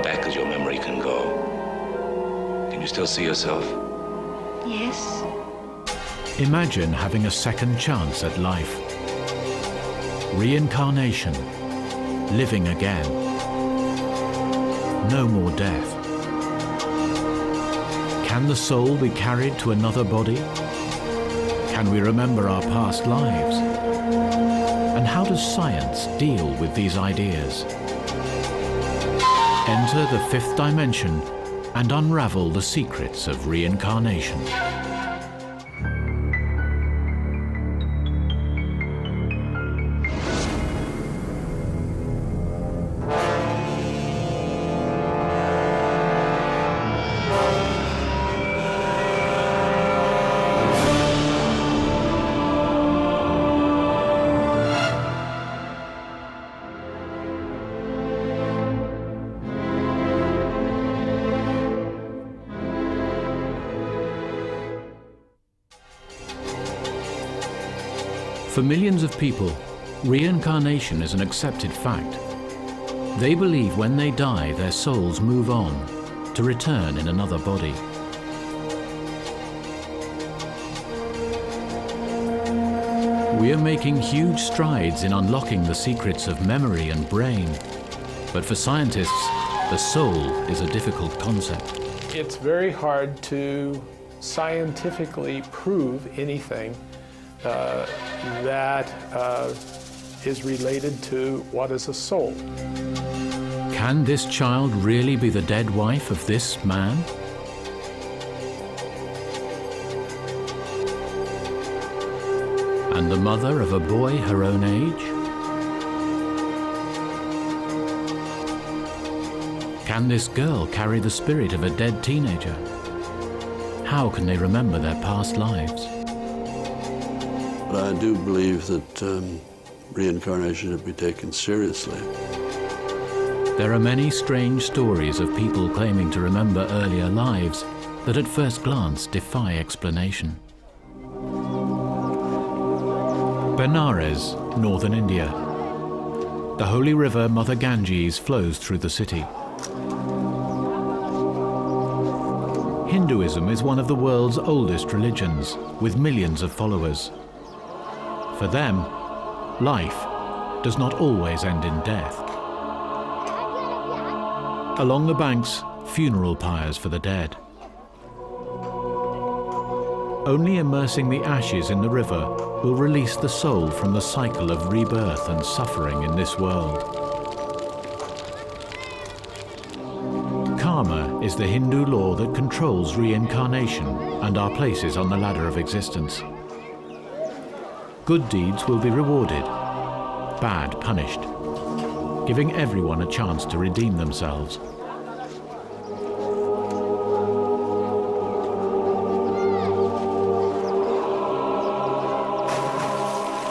back as your memory can go. Can you still see yourself? Yes. Imagine having a second chance at life. Reincarnation. Living again. No more death. Can the soul be carried to another body? Can we remember our past lives? And how does science deal with these ideas? Enter the fifth dimension and unravel the secrets of reincarnation. For millions of people, reincarnation is an accepted fact. They believe when they die, their souls move on to return in another body. We are making huge strides in unlocking the secrets of memory and brain. But for scientists, the soul is a difficult concept. It's very hard to scientifically prove anything that is related to what is a soul. Can this child really be the dead wife of this man? And the mother of a boy her own age? Can this girl carry the spirit of a dead teenager? How can they remember their past lives? But I do believe that reincarnation should be taken seriously. There are many strange stories of people claiming to remember earlier lives that at first glance defy explanation. Benares, northern India. The holy river Mother Ganges flows through the city. Hinduism is one of the world's oldest religions, with millions of followers. For them, life does not always end in death. Along the banks, funeral pyres for the dead. Only immersing the ashes in the river will release the soul from the cycle of rebirth and suffering in this world. Karma is the Hindu law that controls reincarnation and our places on the ladder of existence. Good deeds will be rewarded, bad punished, giving everyone a chance to redeem themselves.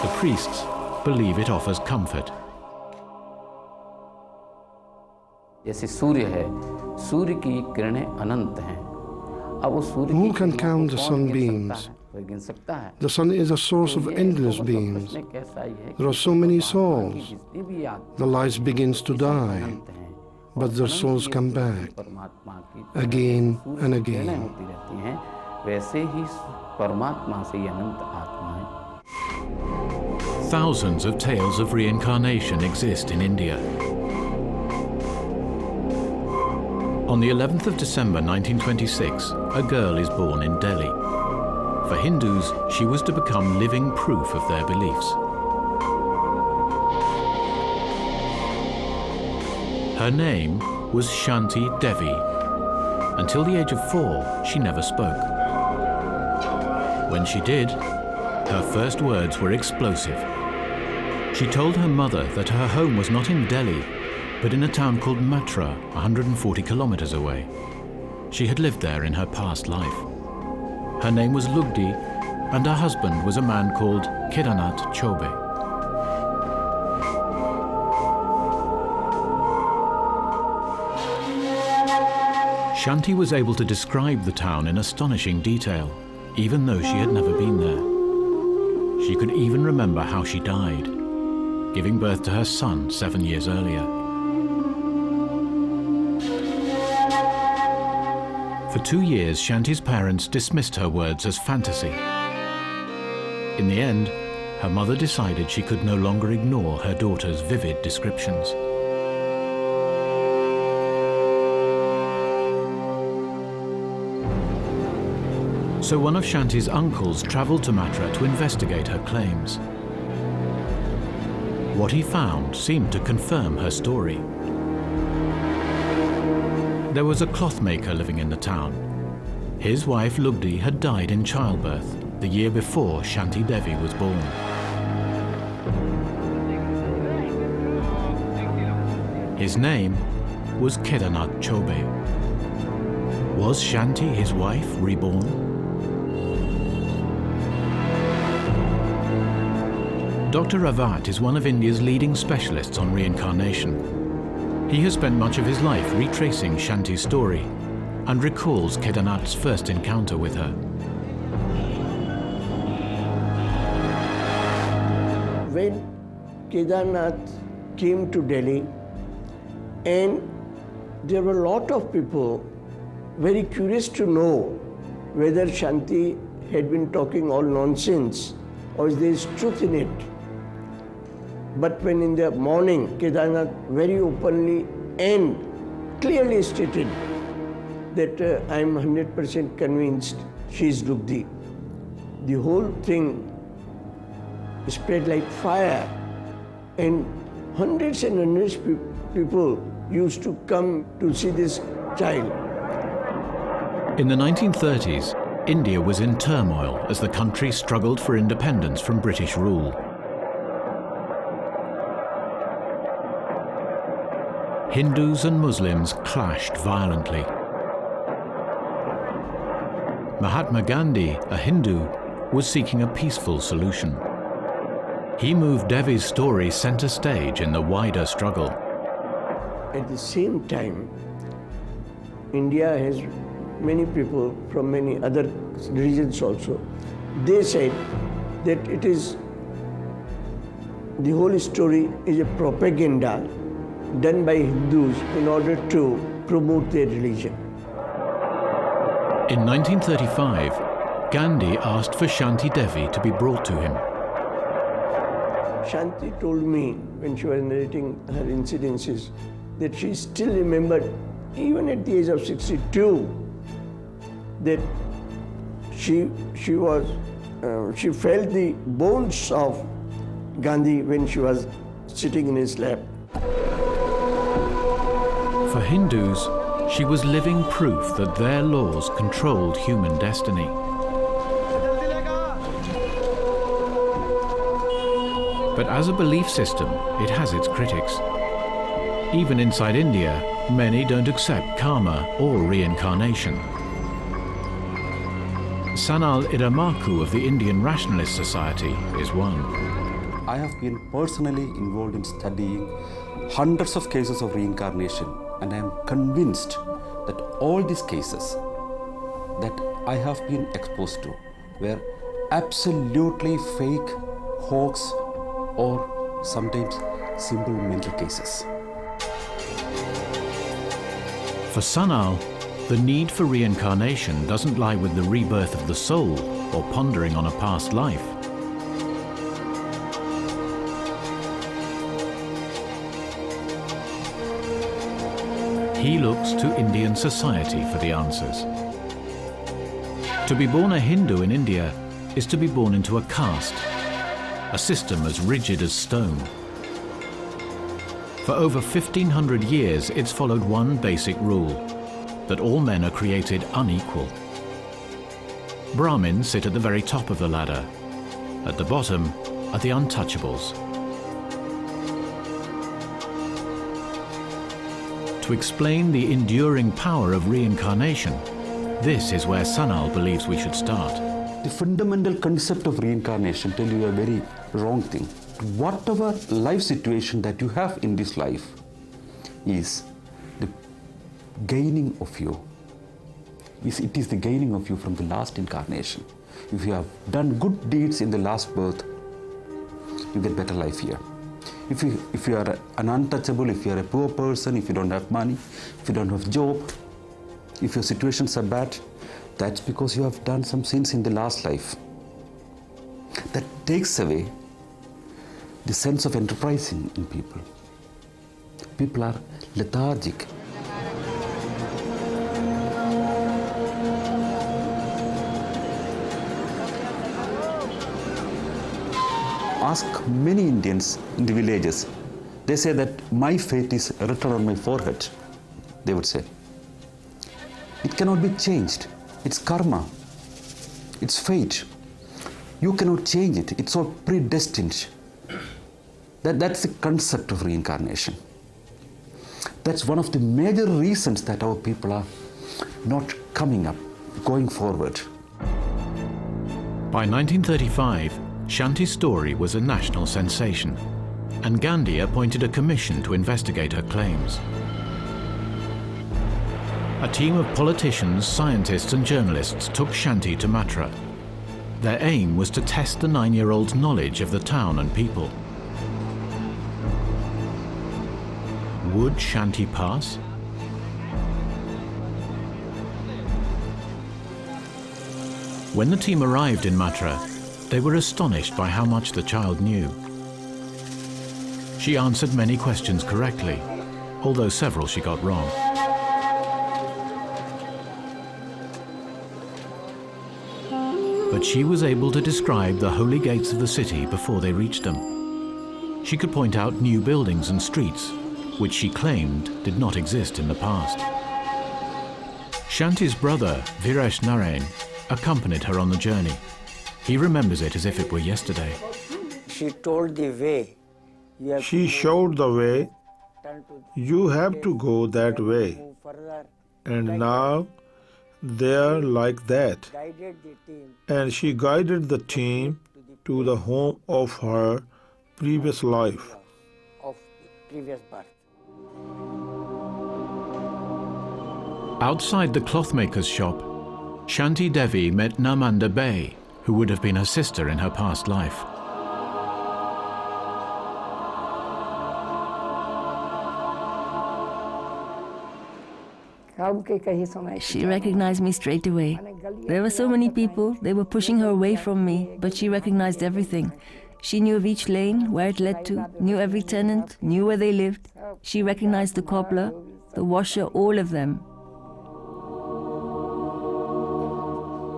The priests believe it offers comfort. जैसे सूर्य है, सूर्य की किरणें अनंत हैं। अब वो सूर्य Who can count the sunbeams? The sun is a source of endless beams. There are so many souls. The light begins to die, but their souls come back again and again. Thousands of tales of reincarnation exist in India. On the 11th of December 1926, a girl is born in Delhi. For Hindus, she was to become living proof of their beliefs. Her name was Shanti Devi. Until the age of 4, she never spoke. When she did, her first words were explosive. She told her mother that her home was not in Delhi, but in a town called Matra, 140 kilometers away. She had lived there in her past life. Her name was Lugdi, and her husband was a man called Kedarnath Chobe. Shanti was able to describe the town in astonishing detail, even though she had never been there. She could even remember how she died, giving birth to her son 7 years earlier. For 2 years, Shanti's parents dismissed her words as fantasy. In the end, her mother decided she could no longer ignore her daughter's vivid descriptions. So one of Shanti's uncles travelled to Matra to investigate her claims. What he found seemed to confirm her story. There was a clothmaker living in the town. His wife Lugdi had died in childbirth the year before Shanti Devi was born. His name was Kedarnath Chobe. Was Shanti, his wife, reborn? Dr. Ravat is one of India's leading specialists on reincarnation. He has spent much of his life retracing Shanti's story and recalls Kedarnath's first encounter with her. When Kedarnath came to Delhi, and there were a lot of people very curious to know whether Shanti had been talking all nonsense or there is truth in it. But when in the morning, Kedarnath very openly and clearly stated that I am 100% convinced she is Lugdi. The whole thing spread like fire, and hundreds and hundreds of people used to come to see this child. In the 1930s, India was in turmoil as the country struggled for independence from British rule. Hindus and Muslims clashed violently. Mahatma Gandhi, a Hindu, was seeking a peaceful solution. He moved Devi's story center stage in the wider struggle. At the same time, India has many people from many other regions also. They said that it is, the whole story is a propaganda done by Hindus in order to promote their religion. In 1935, Gandhi asked for Shanti Devi to be brought to him. Shanti told me when she was narrating her incidences that she still remembered, even at the age of 62, that she felt the bones of Gandhi when she was sitting in his lap. For Hindus, she was living proof that their laws controlled human destiny. But as a belief system, it has its critics. Even inside India, many don't accept karma or reincarnation. Sanal Idamaku of the Indian Rationalist Society is one. I have been personally involved in studying hundreds of cases of reincarnation, and I am convinced that all these cases that I have been exposed to were absolutely fake, hoax, or sometimes simple mental cases. For Sanal, the need for reincarnation doesn't lie with the rebirth of the soul or pondering on a past life. He looks to Indian society for the answers. To be born a Hindu in India is to be born into a caste, a system as rigid as stone. For over 1,500 years, it's followed one basic rule, that all men are created unequal. Brahmins sit at the very top of the ladder. At the bottom are the untouchables. To explain the enduring power of reincarnation, this is where Sanal believes we should start. The fundamental concept of reincarnation tells you a very wrong thing. Whatever life situation that you have in this life is the gaining of you. It is the gaining of you from the last incarnation. If you have done good deeds in the last birth, you get better life here. If you are an untouchable, if you are a poor person, if you don't have money, if you don't have job, If your situations are bad, that's because you have done some sins in the last life. That takes away the sense of enterprising in people. People are lethargic. Ask many Indians in the villages. They say that my fate is written on my forehead. They would say. It cannot be changed. It's karma. It's fate. You cannot change it. It's all predestined. That's the concept of reincarnation. That's one of the major reasons that our people are not coming up, going forward. By 1935, Shanti's story was a national sensation, and Gandhi appointed a commission to investigate her claims. A team of politicians, scientists and journalists took Shanti to Mathura. Their aim was to test the 9-year-old's knowledge of the town and people. Would Shanti pass? When the team arrived in Mathura, they were astonished by how much the child knew. She answered many questions correctly, although several she got wrong. But she was able to describe the holy gates of the city before they reached them. She could point out new buildings and streets, which she claimed did not exist in the past. Shanti's brother, Viresh Narain, accompanied her on the journey. He remembers it as if it were yesterday. She told the way. She showed the way. You have to go that way. And now they are like that. And she guided the team to the home of her previous life. Outside the clothmaker's shop, Shanti Devi met Namanda Bay, who would have been her sister in her past life. She recognized me straight away. There were so many people, they were pushing her away from me, but she recognized everything. She knew of each lane, where it led to, knew every tenant, knew where they lived. She recognized the cobbler, the washer, all of them.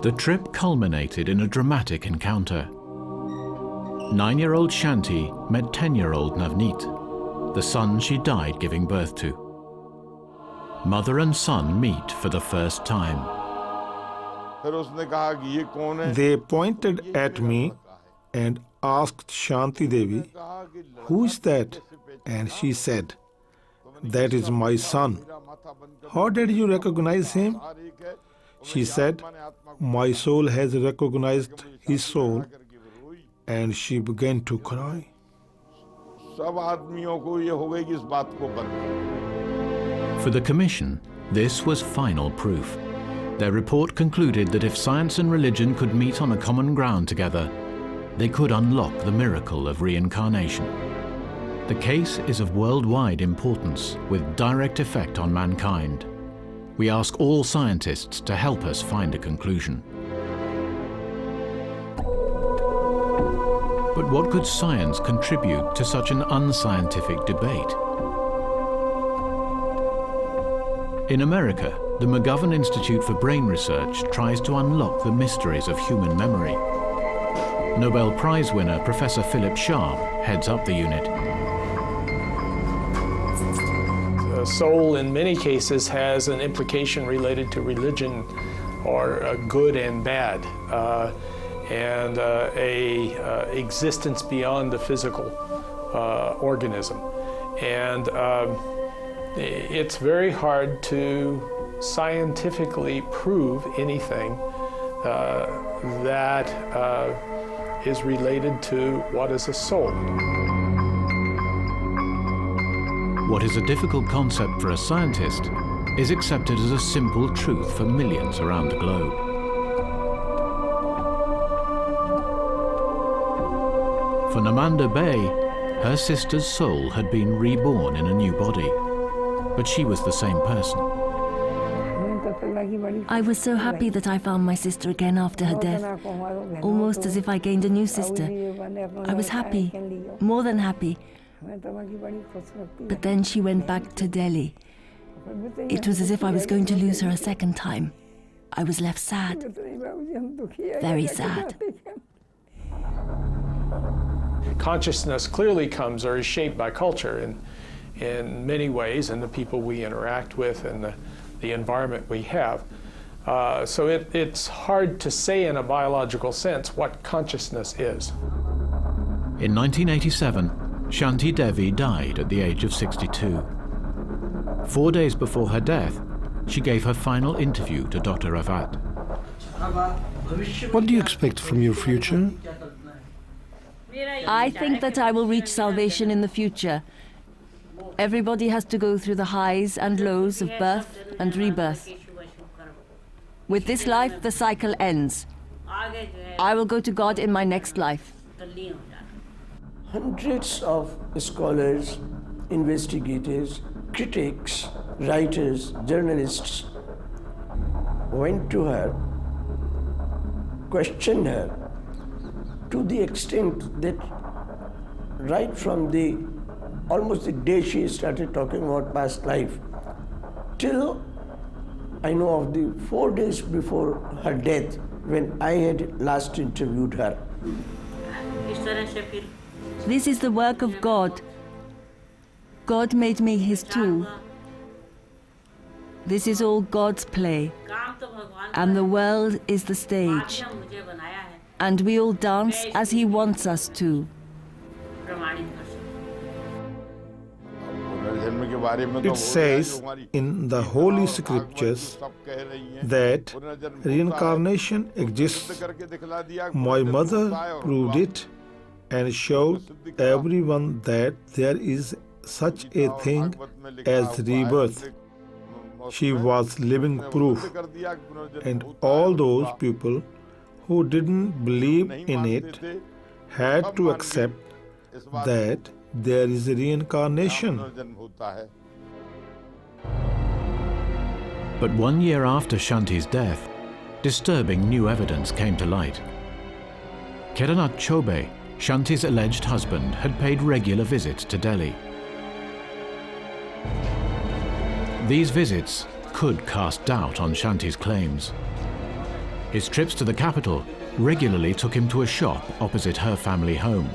The trip culminated in a dramatic encounter. 9-year-old Shanti met 10-year-old Navneet, the son she died giving birth to. Mother and son meet for the first time. They pointed at me and asked Shanti Devi, "Who is that?" And she said, "That is my son." "How did you recognize him?" She said, "My soul has recognized his soul," and she began to cry. For the commission, this was final proof. Their report concluded that if science and religion could meet on a common ground together, they could unlock the miracle of reincarnation. The case is of worldwide importance, with direct effect on mankind. We ask all scientists to help us find a conclusion. But what could science contribute to such an unscientific debate? In America, the McGovern Institute for Brain Research tries to unlock the mysteries of human memory. Nobel Prize winner Professor Philip Sharp heads up the unit. The soul, in many cases, has an implication related to religion or good and bad, and a existence beyond the physical organism. And it's very hard to scientifically prove anything that is related to what is a soul. What is a difficult concept for a scientist is accepted as a simple truth for millions around the globe. For Namanda Bay, her sister's soul had been reborn in a new body, but she was the same person. I was so happy that I found my sister again after her death, almost as if I gained a new sister. I was happy, more than happy. But then she went back to Delhi. It was as if I was going to lose her a second time. I was left sad, very sad. Consciousness clearly comes or is shaped by culture in many ways, and the people we interact with and the environment we have. So it's hard to say in a biological sense what consciousness is. In 1987, Shanti Devi died at the age of 62. 4 days before her death, she gave her final interview to Dr. Ravat. What do you expect from your future? I think that I will reach salvation in the future. Everybody has to go through the highs and lows of birth and rebirth. With this life, the cycle ends. I will go to God in my next life. Hundreds of scholars, investigators, critics, writers, journalists went to her, questioned her, to the extent that right from almost the day she started talking about past life, till I know of the 4 days before her death, when I had last interviewed her. This is the work of God. God made me his tool. This is all God's play. And the world is the stage. And we all dance as he wants us to. It says in the Holy Scriptures that reincarnation exists. My mother proved it and showed everyone that there is such a thing as rebirth. She was living proof. And all those people who didn't believe in it had to accept that there is a reincarnation. But 1 year after Shanti's death, disturbing new evidence came to light. Kedarnath Chobe, Shanti's alleged husband, had paid regular visits to Delhi. These visits could cast doubt on Shanti's claims. His trips to the capital regularly took him to a shop opposite her family home.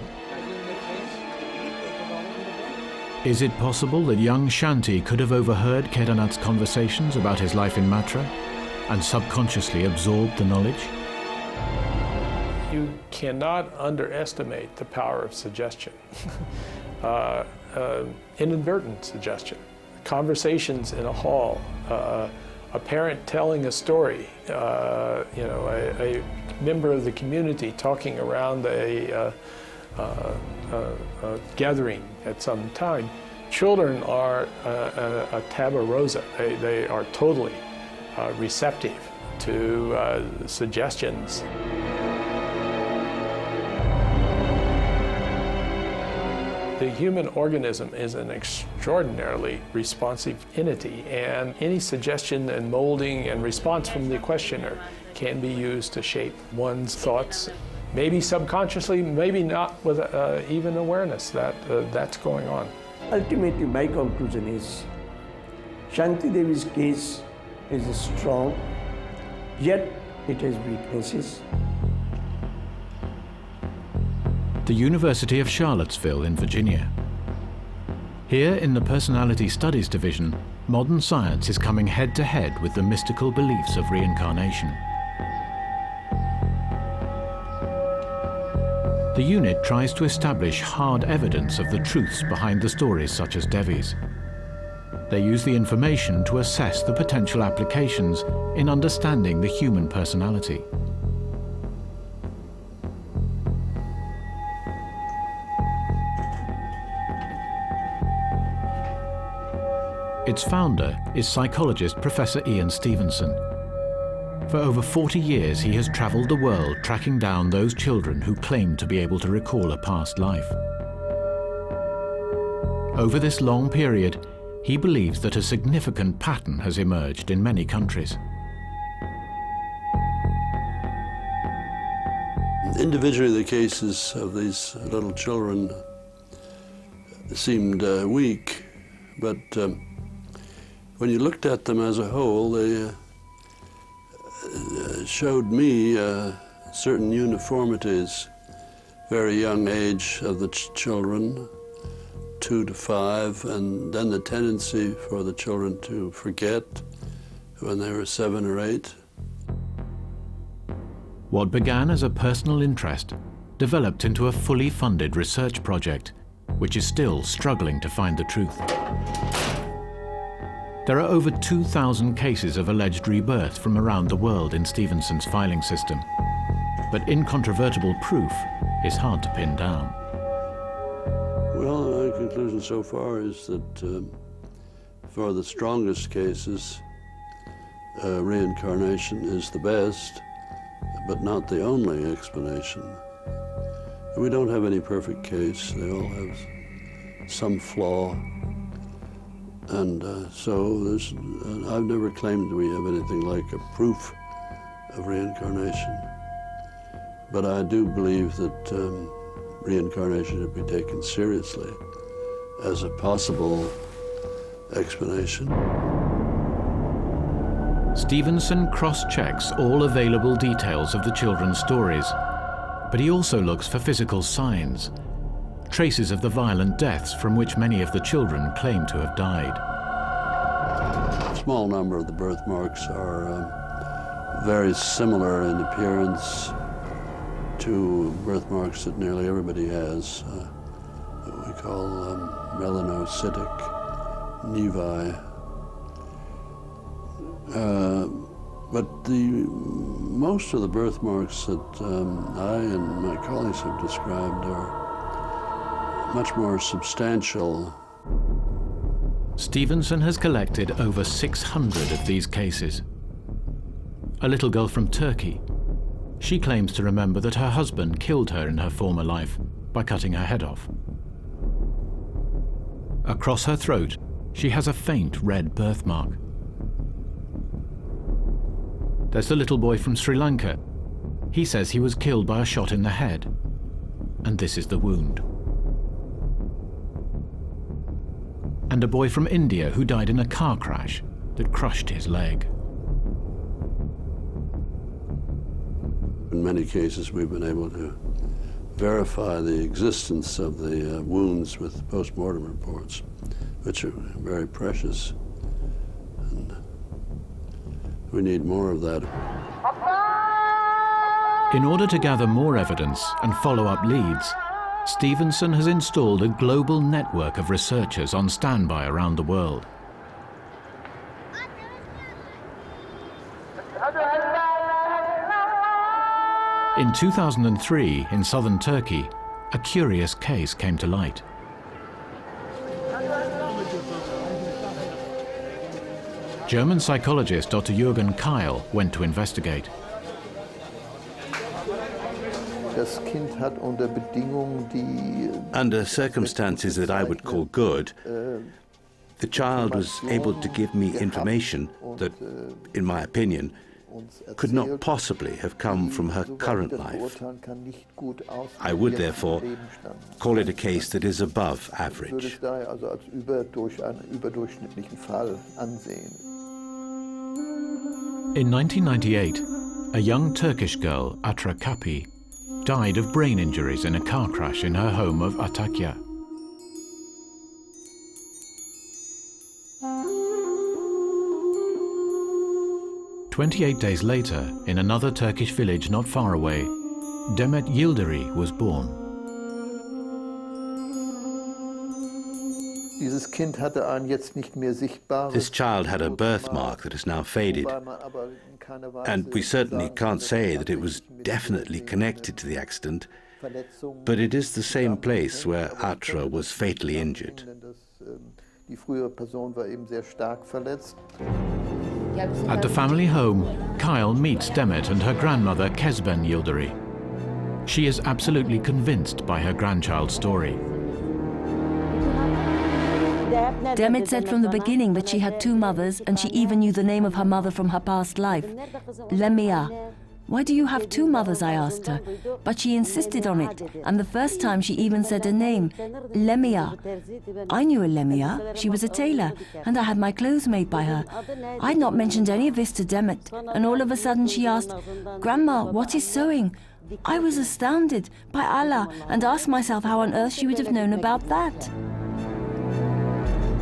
Is it possible that young Shanti could have overheard Kedarnath's conversations about his life in Mathura and subconsciously absorbed the knowledge? You cannot underestimate the power of suggestion, inadvertent suggestion. Conversations in a hall, a parent telling a story, a member of the community talking around a gathering at some time. Children are a tabula rasa. They are totally receptive to suggestions. The human organism is an extraordinarily responsive entity, and any suggestion and molding and response from the questioner can be used to shape one's thoughts, maybe subconsciously, maybe not with even awareness that that's going on. Ultimately, my conclusion is Shanti Devi's case is strong, yet it has weaknesses. The University of Charlottesville in Virginia. Here in the Personality Studies Division, modern science is coming head-to-head with the mystical beliefs of reincarnation. The unit tries to establish hard evidence of the truths behind the stories such as Devi's. They use the information to assess the potential applications in understanding the human personality. Its founder is psychologist Professor Ian Stevenson. For over 40 years, he has traveled the world tracking down those children who claim to be able to recall a past life. Over this long period, he believes that a significant pattern has emerged in many countries. Individually, the cases of these little children seemed weak, but when you looked at them as a whole, they showed me certain uniformities. Very young age of the children, 2 to 5, and then the tendency for the children to forget when they were 7 or 8. What began as a personal interest developed into a fully funded research project, which is still struggling to find the truth. There are over 2,000 cases of alleged rebirth from around the world in Stevenson's filing system, but incontrovertible proof is hard to pin down. Well, my conclusion so far is that for the strongest cases, reincarnation is the best, but not the only explanation. We don't have any perfect case. They all have some flaw. And so I've never claimed we have anything like a proof of reincarnation. But I do believe that reincarnation should be taken seriously as a possible explanation. Stevenson cross-checks all available details of the children's stories, but he also looks for physical signs, traces of the violent deaths from which many of the children claim to have died. A small number of the birthmarks are very similar in appearance to birthmarks that nearly everybody has, what we call melanocytic nevi. But most of the birthmarks that I and my colleagues have described are much more substantial. Stevenson has collected over 600 of these cases. A little girl from Turkey. She claims to remember that her husband killed her in her former life by cutting her head off. Across her throat, she has a faint red birthmark. There's the little boy from Sri Lanka. He says he was killed by a shot in the head, and this is the wound. And a boy from India who died in a car crash that crushed his leg. In many cases, we've been able to verify the existence of the wounds with post-mortem reports, which are very precious. And we need more of that. In order to gather more evidence and follow up leads, Stevenson has installed a global network of researchers on standby around the world. In 2003, in southern Turkey, a curious case came to light. German psychologist Dr. Jürgen Keil went to investigate. Under circumstances that I would call good, the child was able to give me information that, in my opinion, could not possibly have come from her current life. I would therefore call it a case that is above average. In 1998, a young Turkish girl, Atra Kapi, died of brain injuries in a car crash in her home of Antakya. "28 days later, in another Turkish village not far away, Demet Yıldırı was born. This child had a birthmark that has now faded, and we certainly can't say that it was definitely connected to the accident, but it is the same place where Atra was fatally injured. At the family home, Kyle meets Demet and her grandmother Kezben Yıldırı. She is absolutely convinced by her grandchild's story. Demet said from the beginning that she had two mothers, and she even knew the name of her mother from her past life, Lemia, Why do you have two mothers, I asked her. But she insisted on it, and the first time she even said a name, Lemia. I knew a Lemia, she was a tailor, and I had my clothes made by her. I'd not mentioned any of this to Demet, and all of a sudden she asked, Grandma, what is sewing? I was astounded, by Allah, and asked myself how on earth she would have known about that.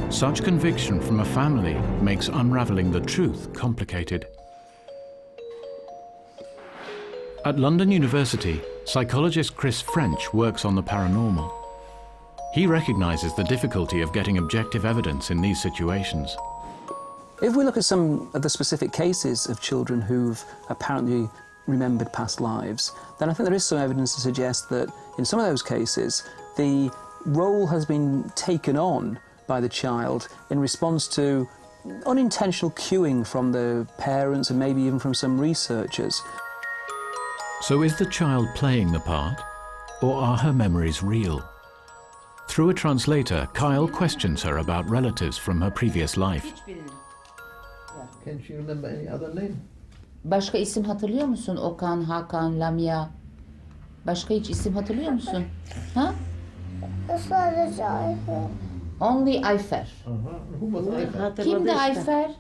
Such conviction from a family makes unraveling the truth complicated. At London University, psychologist Chris French works on the paranormal. He recognizes the difficulty of getting objective evidence in these situations. If we look at some of the specific cases of children who've apparently remembered past lives, then I think there is some evidence to suggest that in some of those cases, the role has been taken on by the child in response to unintentional cueing from the parents and maybe even from some researchers. So is the child playing the part, or are her memories real? Through a translator, Kyle questions her about relatives from her previous life. Can she remember any other name? Başka isim hatırlıyor musun? Okan, Hakan, Lamia. Başka hiç isim hatırlıyor musun? Ha? Sadece Ayfer. Only Ayfer. Who was Ayfer? Kimdi Ayfer?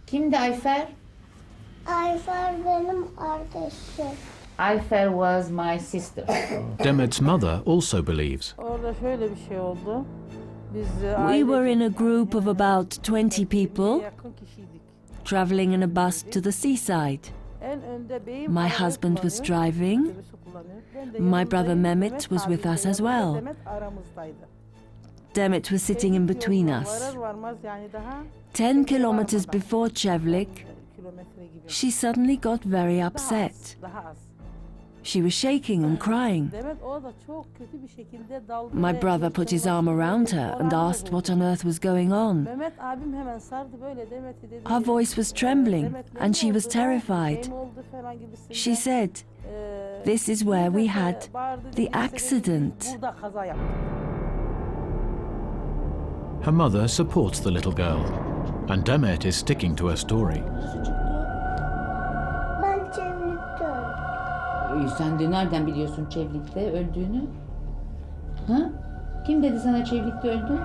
Kimdi Ayfer? Ayfer benim kardeşim. Ayfer was my sister. Demet's mother also believes. Orada şöyle bir şey oldu. We were in a group of about 20 people, traveling in a bus to the seaside. My husband was driving. My brother Mehmet was with us as well. Demet was sitting in between us. 10 kilometers before Çevlik, she suddenly got very upset. She was shaking and crying. My brother put his arm around her and asked what on earth was going on. Her voice was trembling and she was terrified. She said, "This is where we had the accident." Her mother supports the little girl, and Demet is sticking to her story. Sen de nereden biliyorsun Çevlik'te öldüğünü? Ha? Kim dedi sana Çevlik'te öldü?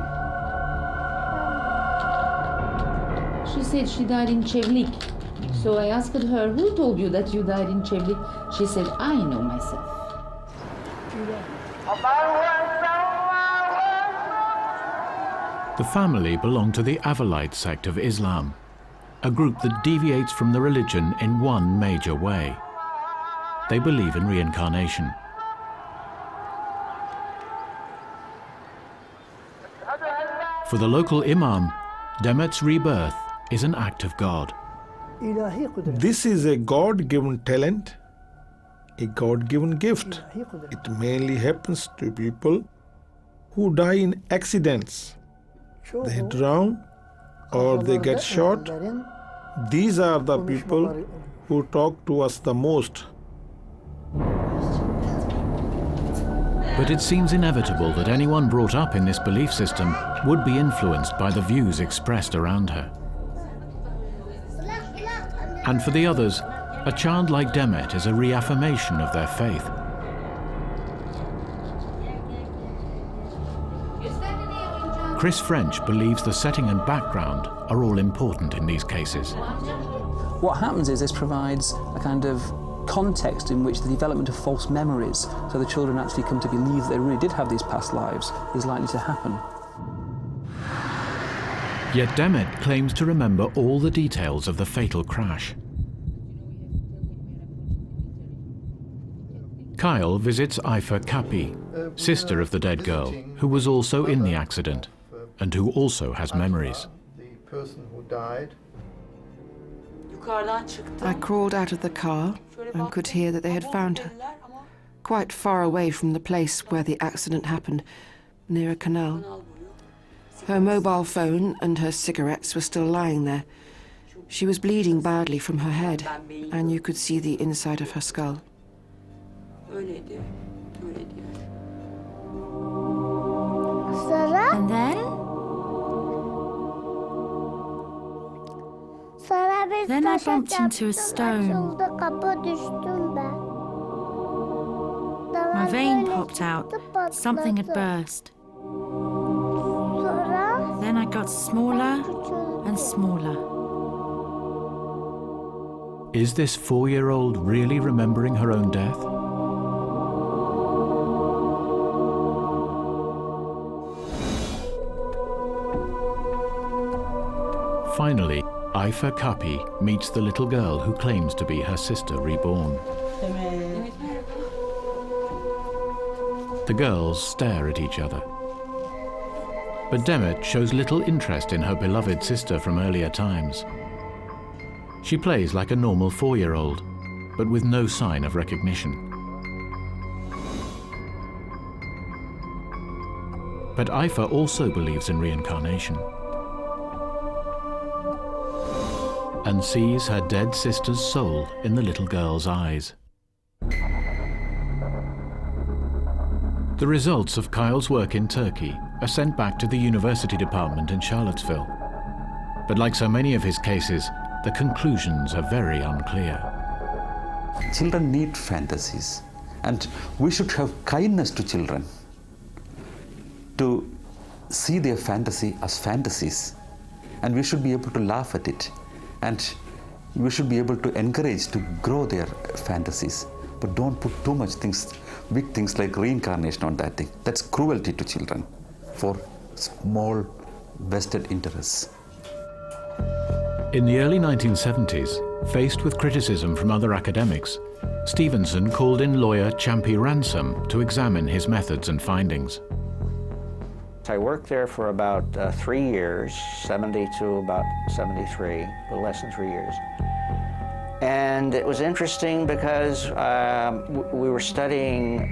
She said she died in Çevlik. So I asked her, who told you that you died in Çevlik? She said, I know myself. The family belong to the Avalite sect of Islam, a group that deviates from the religion in one major way. They believe in reincarnation. For the local imam, Demet's rebirth is an act of God. This is a God-given talent, a God-given gift. It mainly happens to people who die in accidents. They drown or they get shot. These are the people who talk to us the most. But it seems inevitable that anyone brought up in this belief system would be influenced by the views expressed around her. And for the others, a child like Demet is a reaffirmation of their faith. Chris French believes the setting and background are all important in these cases. What happens is this provides a kind of context in which the development of false memories, so the children actually come to believe that they really did have these past lives, is likely to happen. Yet Demet claims to remember all the details of the fatal crash. Kyle visits Ayfer Kapi, sister of the dead girl, who was also in the accident and who also has memories. The person who died. I crawled out of the car and could hear that they had found her, quite far away from the place where the accident happened, near a canal. Her mobile phone and her cigarettes were still lying there. She was bleeding badly from her head, and you could see the inside of her skull. Sonra? And then? Sonra biz Then I bumped into a stone. My vein popped out. Something had burst. Then I got smaller and smaller. Is this 4-year-old really remembering her own death? Finally, Ayfer Kapı meets the little girl who claims to be her sister reborn. The girls stare at each other. But Demet shows little interest in her beloved sister from earlier times. She plays like a normal 4-year-old, but with no sign of recognition. But Ayfer also believes in reincarnation and sees her dead sister's soul in the little girl's eyes. The results of Kyle's work in Turkey are sent back to the university department in Charlottesville. But like so many of his cases, the conclusions are very unclear. Children need fantasies, and we should have kindness to children, to see their fantasy as fantasies, and we should be able to laugh at it, and we should be able to encourage to grow their fantasies, but don't put too much things, big things like reincarnation on that thing. That's cruelty to children for small vested interests. In the early 1970s, faced with criticism from other academics, Stevenson called in lawyer Champi Ransom to examine his methods and findings. I worked there for about 3 years, 70 to about 73, a little less than 3 years. And it was interesting because we were studying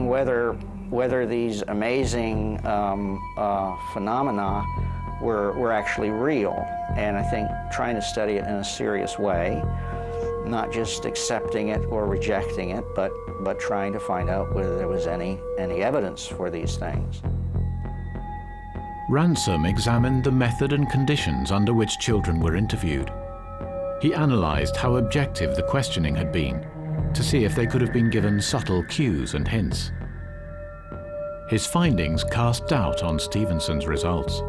whether these amazing phenomena were actually real. And I think trying to study it in a serious way, not just accepting it or rejecting it, but trying to find out whether there was any evidence for these things. Ransom examined the method and conditions under which children were interviewed. He analyzed how objective the questioning had been to see if they could have been given subtle cues and hints. His findings cast doubt on Stevenson's results.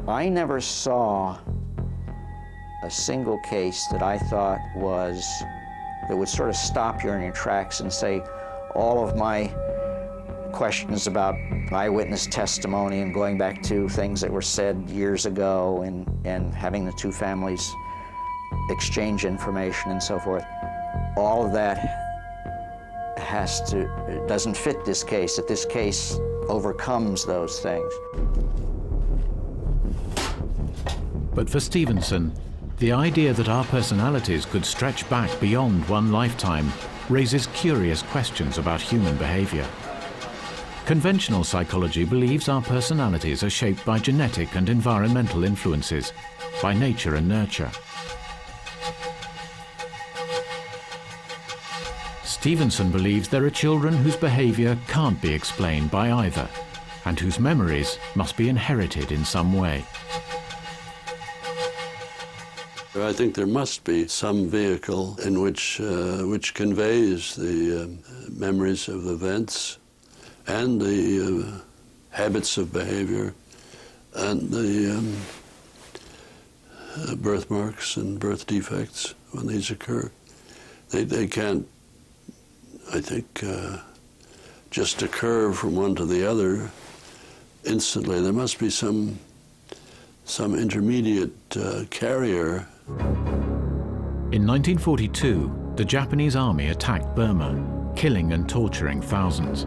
I never saw a single case that I thought that would sort of stop you in your tracks and say all of my questions about eyewitness testimony and going back to things that were said years ago and having the two families exchange information and so forth, all of that doesn't fit this case, that this case overcomes those things. But for Stevenson, the idea that our personalities could stretch back beyond one lifetime raises curious questions about human behavior. Conventional psychology believes our personalities are shaped by genetic and environmental influences, by nature and nurture. Stevenson believes there are children whose behavior can't be explained by either, and whose memories must be inherited in some way. I think there must be some vehicle in which conveys the memories of events and the habits of behavior and the birthmarks and birth defects when these occur. They can't, I think, just occur from one to the other instantly. There must be some intermediate carrier. In 1942, the Japanese army attacked Burma, killing and torturing thousands.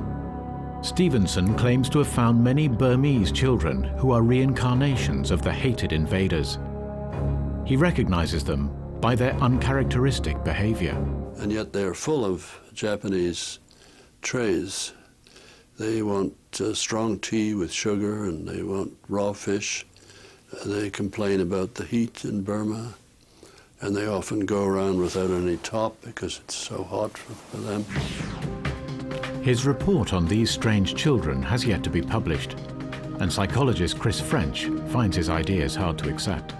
Stevenson claims to have found many Burmese children who are reincarnations of the hated invaders. He recognizes them by their uncharacteristic behavior. And yet they're full of Japanese traits. They want strong tea with sugar, and they want raw fish. They complain about the heat in Burma, and they often go around without any top because it's so hot for them. His report on these strange children has yet to be published, and psychologist Chris French finds his ideas hard to accept.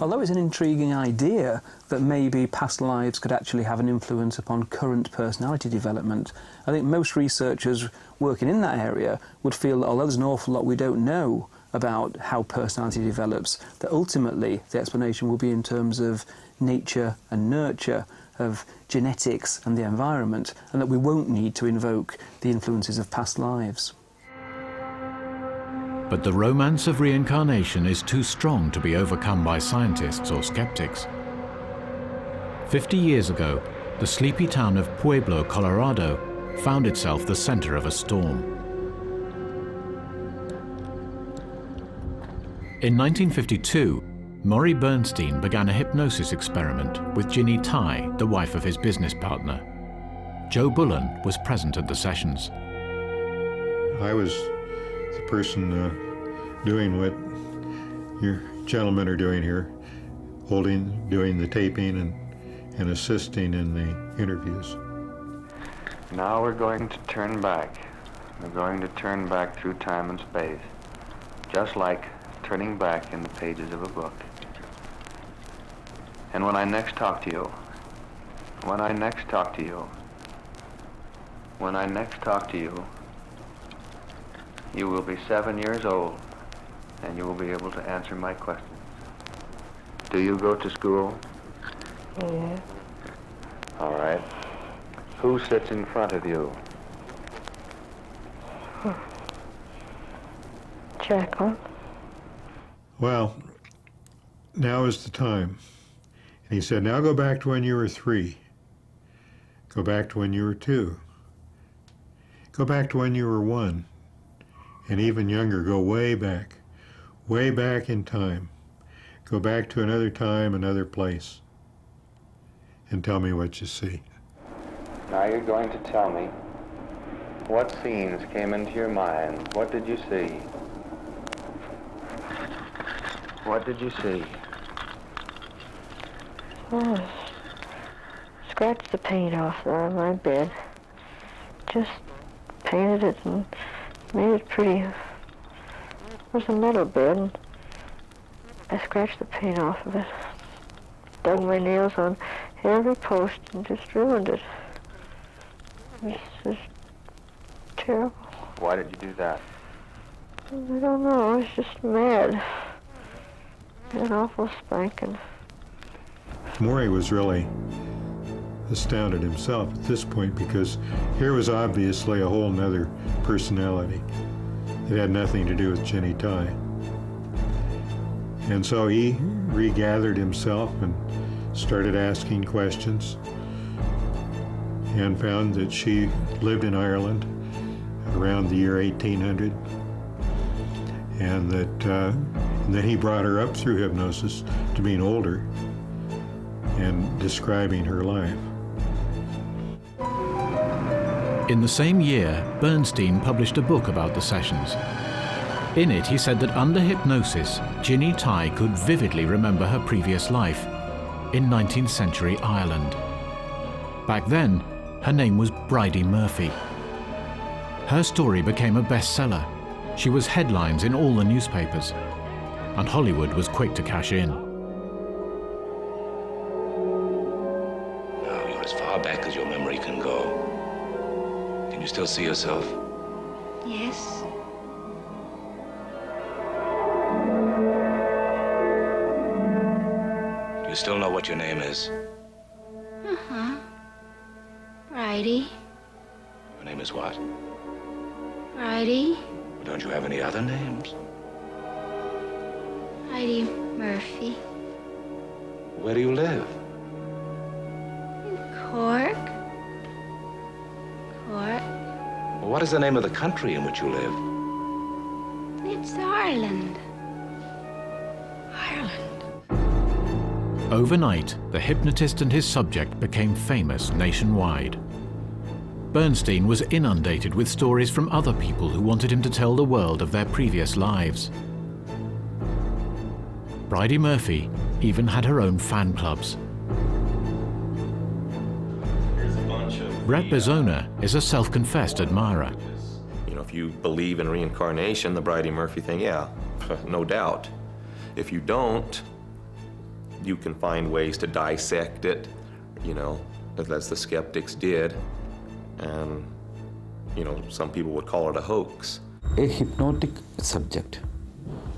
Although it's an intriguing idea that maybe past lives could actually have an influence upon current personality development, I think most researchers working in that area would feel that although there's an awful lot we don't know about how personality develops, that ultimately the explanation will be in terms of nature and nurture, of genetics and the environment, and that we won't need to invoke the influences of past lives. But the romance of reincarnation is too strong to be overcome by scientists or skeptics. 50 years ago, the sleepy town of Pueblo, Colorado, found itself the center of a storm. In 1952, Maury Bernstein began a hypnosis experiment with Ginny Tai, the wife of his business partner. Joe Bullen was present at the sessions. I was the person doing what your gentlemen are doing here, doing the taping and assisting in the interviews. Now we're going to turn back. We're going to turn back through time and space, just like turning back in the pages of a book. And when I next talk to you, you will be 7 years old, and you will be able to answer my questions. Do you go to school? Yeah. All right. Who sits in front of you? Jacqueline. Well, now is the time. And he said, now go back to when you were 3. Go back to when you were 2. Go back to when you were 1. And even younger, go way back in time. Go back to another time, another place, and tell me what you see. Now you're going to tell me what scenes came into your mind. What did you see? What did you see? Oh, scratched the paint off my bed. Just painted it and made it pretty. It was a metal bed, and I scratched the paint off of it. Dug my nails on every post and just ruined it. It was just terrible. Why did you do that? I don't know, I was just mad. An awful spanking. Maury was really astounded himself at this point, because here was obviously a whole nother personality that had nothing to do with Ginny Tai. And so he regathered himself and started asking questions, and found that she lived in Ireland around the year 1800, and that he brought her up through hypnosis to being older and describing her life. In the same year, Bernstein published a book about the sessions. In it, he said that under hypnosis, Ginny Tai could vividly remember her previous life in 19th century Ireland. Back then, her name was Bridie Murphy. Her story became a bestseller. She was headlines in all the newspapers, and Hollywood was quick to cash in. Now you're as far back as your memory can go. Can you still see yourself? Yes. Do you still know what your name is? Uh-huh. Bridie. Your name is what? Bridie. Well, don't you have any other names? Bridie Murphy. Where do you live? Cork. Cork. Well, what is the name of the country in which you live? It's Ireland. Ireland. Overnight, the hypnotist and his subject became famous nationwide. Bernstein was inundated with stories from other people who wanted him to tell the world of their previous lives. Bridie Murphy even had her own fan clubs. Brett Bezona is a self-confessed admirer. if you believe in reincarnation, the Bridie Murphy thing, yeah, no doubt. If you don't, you can find ways to dissect it, as the skeptics did. And, some people would call it a hoax. A hypnotic subject,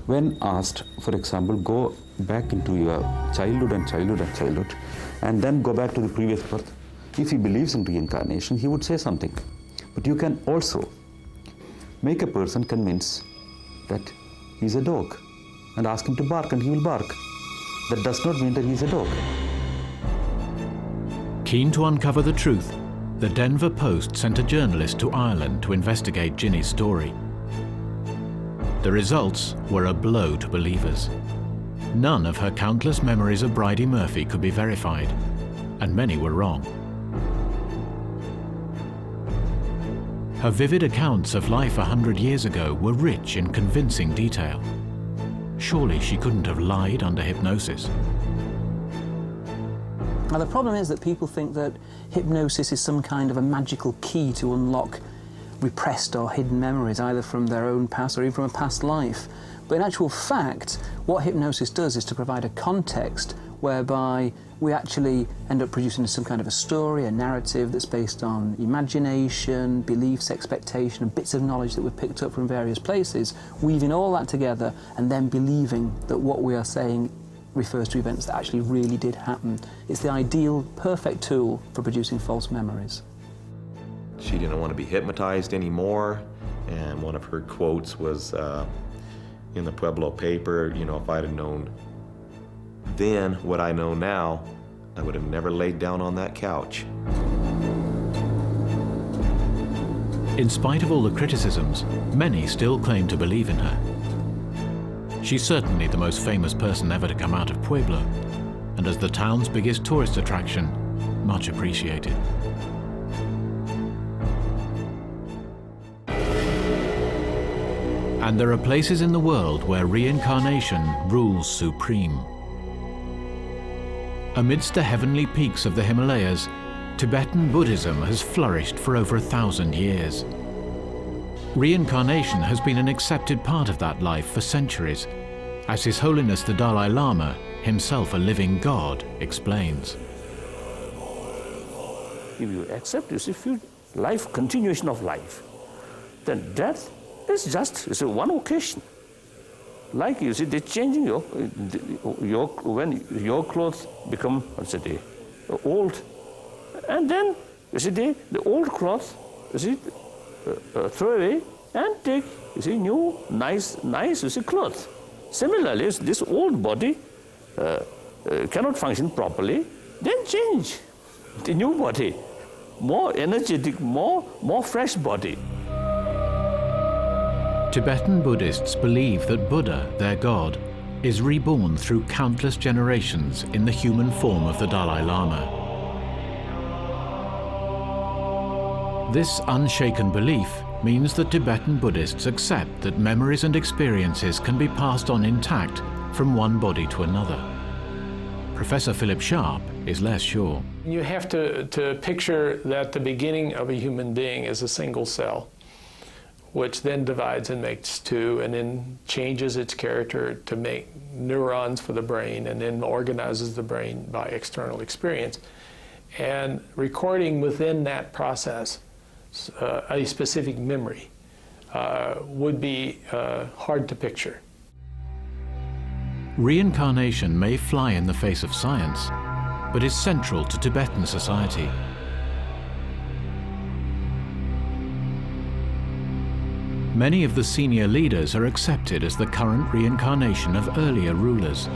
when asked, for example, go back into your childhood, and then go back to the previous birth, if he believes in reincarnation, he would say something. But you can also make a person convince that he's a dog and ask him to bark, and he will bark. That does not mean that he's a dog. Keen to uncover the truth, the Denver Post sent a journalist to Ireland to investigate Ginny's story. The results were a blow to believers. None of her countless memories of Bridie Murphy could be verified, and many were wrong. Her vivid accounts of life 100 years ago were rich in convincing detail. Surely she couldn't have lied under hypnosis. Now the problem is that people think that hypnosis is some kind of a magical key to unlock repressed or hidden memories, either from their own past or even from a past life. But in actual fact, what hypnosis does is to provide a context whereby we actually end up producing some kind of a story, a narrative that's based on imagination, beliefs, expectation, and bits of knowledge that we've picked up from various places, weaving all that together and then believing that what we are saying refers to events that actually really did happen. It's the ideal, perfect tool for producing false memories. She didn't want to be hypnotized anymore, and one of her quotes was in the Pueblo paper, if I'd have known then what I know now, I would have never laid down on that couch. In spite of all the criticisms, many still claim to believe in her. She's certainly the most famous person ever to come out of Pueblo, and as the town's biggest tourist attraction, much appreciated. And there are places in the world where reincarnation rules supreme. Amidst the heavenly peaks of the Himalayas, Tibetan Buddhism has flourished for over 1,000 years. Reincarnation has been an accepted part of that life for centuries, as His Holiness the Dalai Lama, himself a living God, explains. If you accept this, if you life, continuation of life, then death is just one occasion. Like you see, they're changing when your clothes become, old, and then you see the old cloth, throw away and take new nice clothes. Similarly, this old body cannot function properly, then change the new body, more energetic, more fresh body. Tibetan Buddhists believe that Buddha, their god, is reborn through countless generations in the human form of the Dalai Lama. This unshaken belief means that Tibetan Buddhists accept that memories and experiences can be passed on intact from one body to another. Professor Philip Sharp is less sure. You have to picture that the beginning of a human being is a single cell, which then divides and makes two, and then changes its character to make neurons for the brain, and then organizes the brain by external experience. And recording within that process a specific memory would be hard to picture. Reincarnation may fly in the face of science, but is central to Tibetan society. Many of the senior leaders are accepted as the current reincarnation of earlier rulers.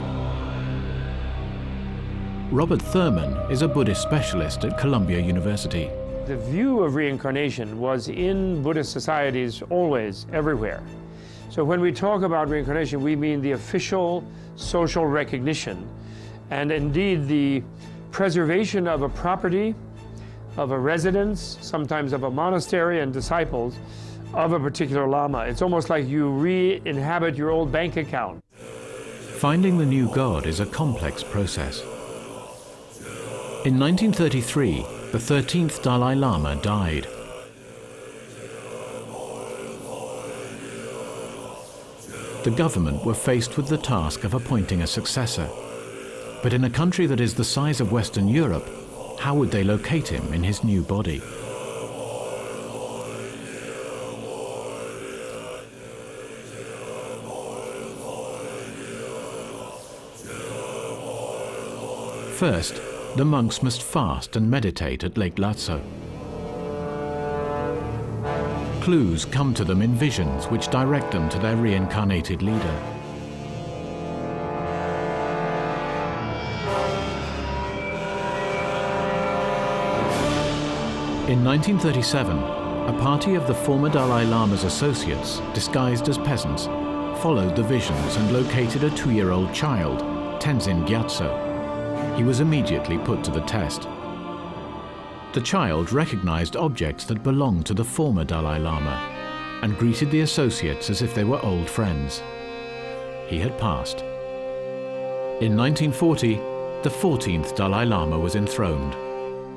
Robert Thurman is a Buddhist specialist at Columbia University. The view of reincarnation was in Buddhist societies always, everywhere. So when we talk about reincarnation, we mean the official social recognition, and indeed the preservation of a property, of a residence, sometimes of a monastery and disciples, of a particular Lama. It's almost like you re-inhabit your old bank account. Finding the new god is a complex process. In 1933, the 13th Dalai Lama died. the government were faced with the task of appointing a successor. But in a country that is the size of Western Europe, how would they locate him in his new body? First, the monks must fast and meditate at Lake Lhasa. Clues come to them in visions which direct them to their reincarnated leader. In 1937, a party of the former Dalai Lama's associates, disguised as peasants, followed the visions and located a 2-year-old child, Tenzin Gyatso. He was immediately put to the test. The child recognized objects that belonged to the former Dalai Lama and greeted the associates as if they were old friends. He had passed. In 1940, the 14th Dalai Lama was enthroned,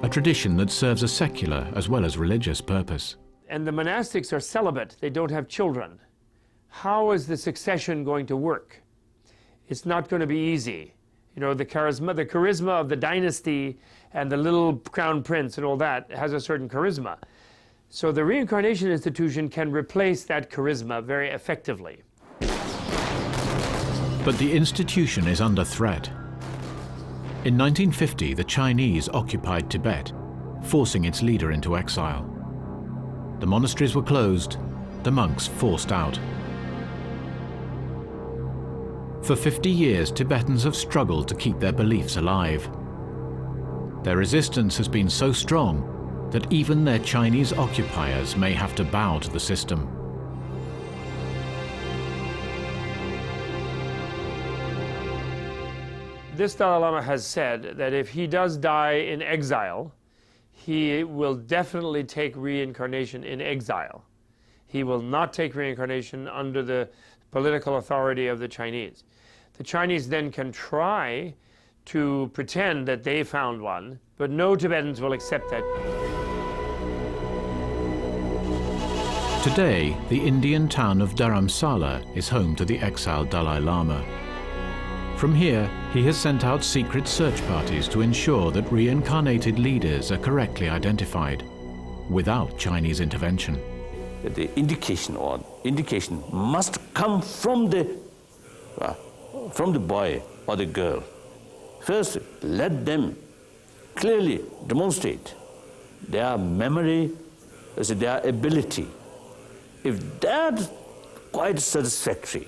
a tradition that serves a secular as well as religious purpose. And the monastics are celibate. They don't have children. How is the succession going to work? It's not going to be easy. You know, the charisma of the dynasty and the little crown prince and all that has a certain charisma. So the reincarnation institution can replace that charisma very effectively. But the institution is under threat. In 1950, the Chinese occupied Tibet, forcing its leader into exile. The monasteries were closed, the monks forced out. For 50 years, Tibetans have struggled to keep their beliefs alive. Their resistance has been so strong that even their Chinese occupiers may have to bow to the system. This Dalai Lama has said that if he does die in exile, he will definitely take reincarnation in exile. He will not take reincarnation under the political authority of the Chinese. The Chinese then can try to pretend that they found one, but no Tibetans will accept that. Today, the Indian town of Dharamsala is home to the exiled Dalai Lama. From here, he has sent out secret search parties to ensure that reincarnated leaders are correctly identified, without Chinese intervention. The indication must come from the boy or the girl. First, let them clearly demonstrate their memory, their ability. If that's quite satisfactory,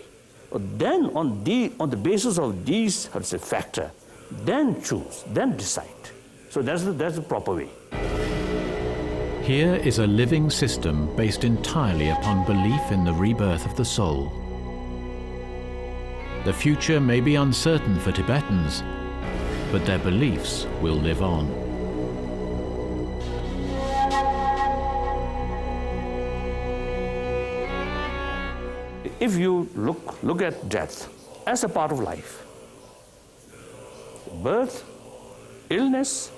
then on the basis of these factors, then choose, then decide. So that's the proper way. Here is a living system based entirely upon belief in the rebirth of the soul. The future may be uncertain for Tibetans, but their beliefs will live on. If you look at death as a part of life, birth, illness,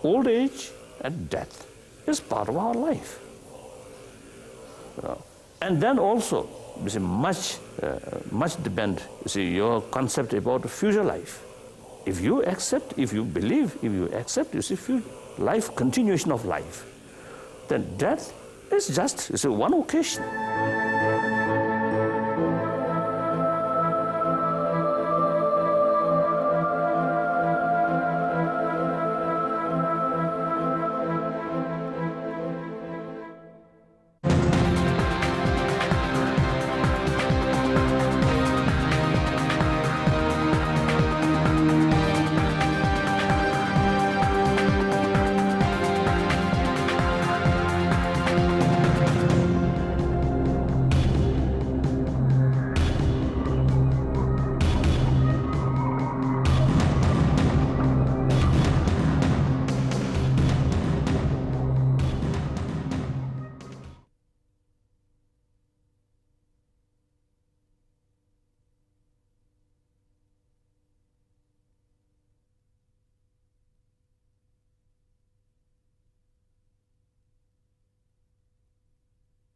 old age, and death is part of our life. And then also, you see, much depend, you see, your concept about the future life. If you accept, if you believe, if you accept, you see, life, continuation of life, then death is just, you see, one occasion.